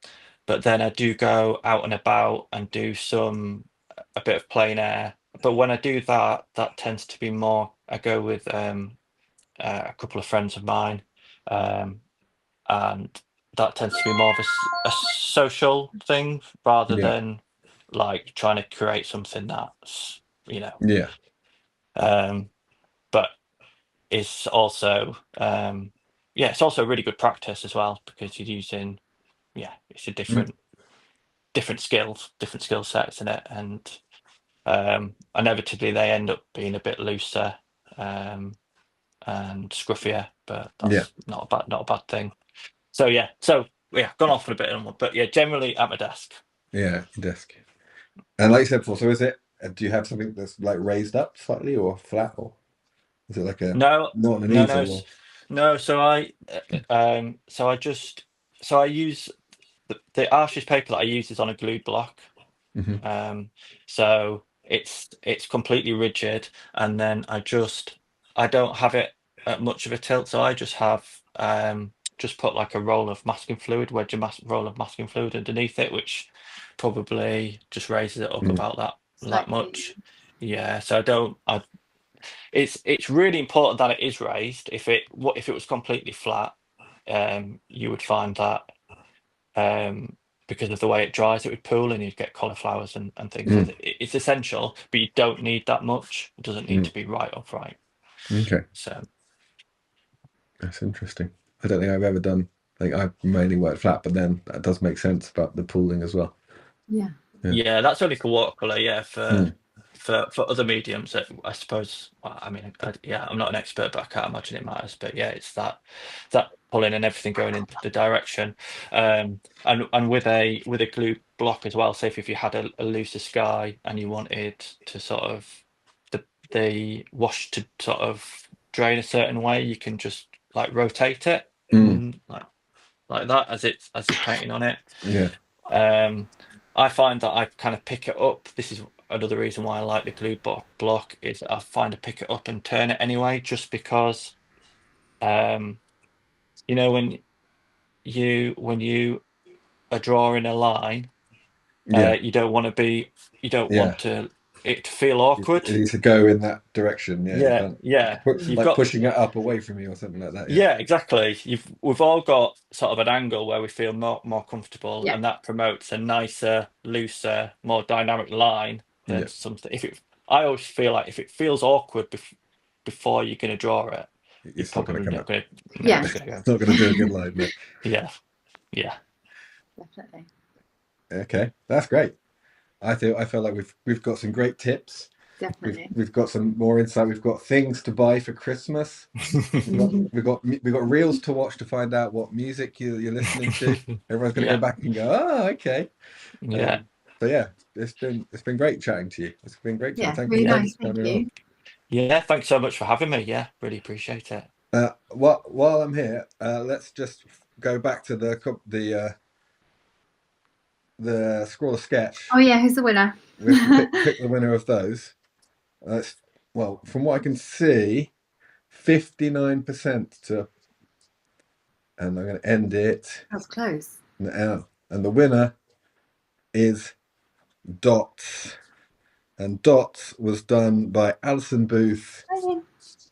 but then I do go out and about and do a bit of plein air. But when I do that, that tends to be more. I go with a couple of friends of mine, um, and that tends to be more of a social thing rather yeah, than like trying to create something that's you know. yeah, Um, but it's also yeah, it's also really good practice as well because you're using it's a mm, different skills, different skill sets in it, and inevitably they end up being a bit looser, um, and scruffier, but that's not a bad thing. So yeah, gone off on a bit, but yeah, generally at my desk. Yeah, your desk. And like you said before, so is it? Do you have something that's like raised up slightly or flat, or is it like a No, not an no, no, easel? Or... no. So I use the harshest paper that I use is on a glued block. So it's completely rigid, and then I don't have it at much of a tilt, so I just have just put like a roll of masking fluid, roll of masking fluid underneath it, which probably just raises it up about that much. Yeah, so it's really important that it is raised. If it was completely flat, you would find that because of the way it dries, it would pool and you'd get cauliflowers and things. So it's essential, but you don't need that much. It doesn't need to be right upright. Okay. So That's interesting. I don't think I've ever done. Like I've mainly worked flat, but then that does make sense about the pooling as well. Yeah, that's only for watercolor. Yeah, for other mediums, I suppose. Well, I mean, I'm not an expert, but I can't imagine it matters. But yeah, it's that pulling and everything going in the direction, and with a glue block as well. Say if you had a looser sky and you wanted to sort of the wash to sort of drain a certain way, you can just like rotate it like that as it's painting on it. Yeah. I find that I kind of pick it up. This is another reason why I like the glue block is I find I pick it up and turn it anyway, just because you know when you are drawing a line, you don't want it to feel awkward. It needs to go in that direction. Yeah, you can't So you've like got pushing it up away from you or something like that. Yeah. Yeah, exactly. We've all got sort of an angle where we feel more comfortable, and that promotes a nicer, looser, more dynamic line than something. I always feel like if it feels awkward before you're going to draw it, you're It's not going to probably come not up. going to. It's not going to do a good line. No. Yeah, Definitely. Okay, that's great. I feel like we've got some great tips. Definitely. We've got some more insight. We've got things to buy for Christmas. We've got reels to watch to find out what music you're listening to. Everyone's going to go back and go, oh, okay. Yeah. So yeah, it's been great chatting to you. It's been great. Yeah, really nice. Thank you. Yeah, thanks so much for having me. Yeah, really appreciate it. While I'm here, let's just go back to the Scrawler sketch. Oh yeah, who's the winner? We have to pick the winner of those. Well, from what I can see, 59% to, and I'm going to end it. That's close. Now, and the winner is Dots, and Dots was done by Alison Booth,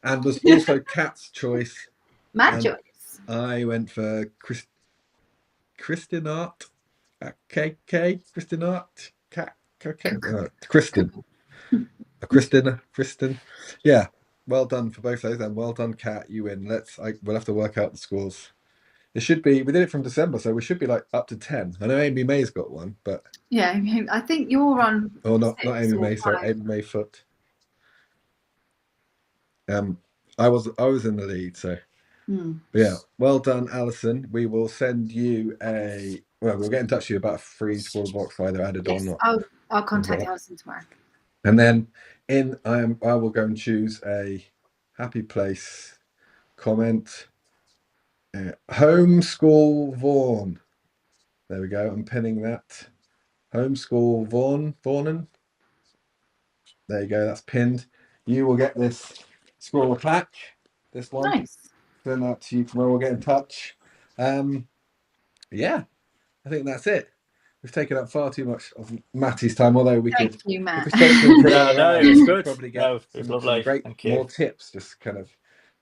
and was also Kat's choice. Mad choice. I went for Kristen Art, Kristen Art, Kristen. Yeah, well done for both those, and well done, Kat. You win. We'll have to work out the scores. It should be. We did it from December, so we should be like up to 10. I know Amy May's got one, but yeah, I think you're on. Oh, not Amy May. Sorry, Amy May Foot. I was in the lead, so yeah. Well done, Alison. We will send you we'll get in touch with you about a free ScrawlrBox either added or not. I'll contact Alison tomorrow. And then I will go and choose a happy place comment. Homeschool Vaughan. There we go. I'm pinning that. Homeschool Vaughnan. There you go. That's pinned. You will get this Scrawler plaque. This one. Nice. Send that to you tomorrow. We'll get in touch. Yeah, I think that's it. We've taken up far too much of Matty's time, although we could. Thank you, Matt. If we spoke to him for an hour, it was good. Probably get some great more tips. Just kind of,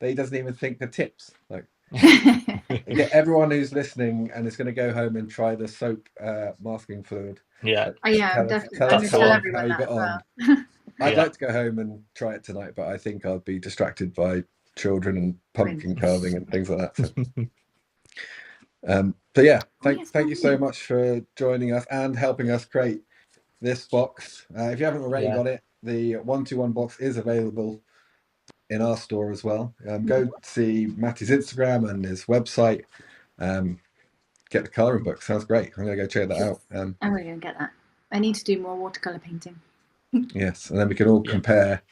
he doesn't even think the tips. Like, get everyone who's listening and is going to go home and try the soap masking fluid. Yeah. I'm definitely going to tell everyone that as well. I'd like to go home and try it tonight, but I think I'll be distracted by children and pumpkin carving and things like that. So yeah, thank you so much for joining us and helping us create this box. If you haven't already got it, the 121 box is available in our store as well. Go see Matty's Instagram and his website. Get the colouring book. Sounds great. I'm going to go check that out. I'm going to get that. I need to do more watercolour painting. Yes, and then we can all compare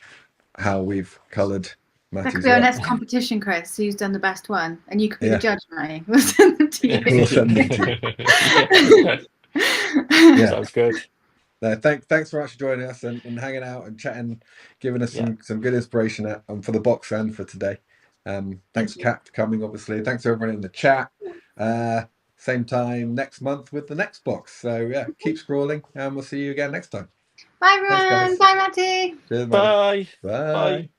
how we've coloured Matty's That could be our work. next competition, Chris. Who's done the best one? And you could be the judge, Matty. We'll send them to you. We'll send them to you. Sounds good. Thanks very much for joining us and hanging out and chatting, giving us some good inspiration for the box and for today. Thanks, Kat, for coming, obviously. Thanks to everyone in the chat. Same time next month with the next box. So keep scrolling, and we'll see you again next time. Bye, everyone. Bye, Matty. Cheers, Matty. Bye. Bye.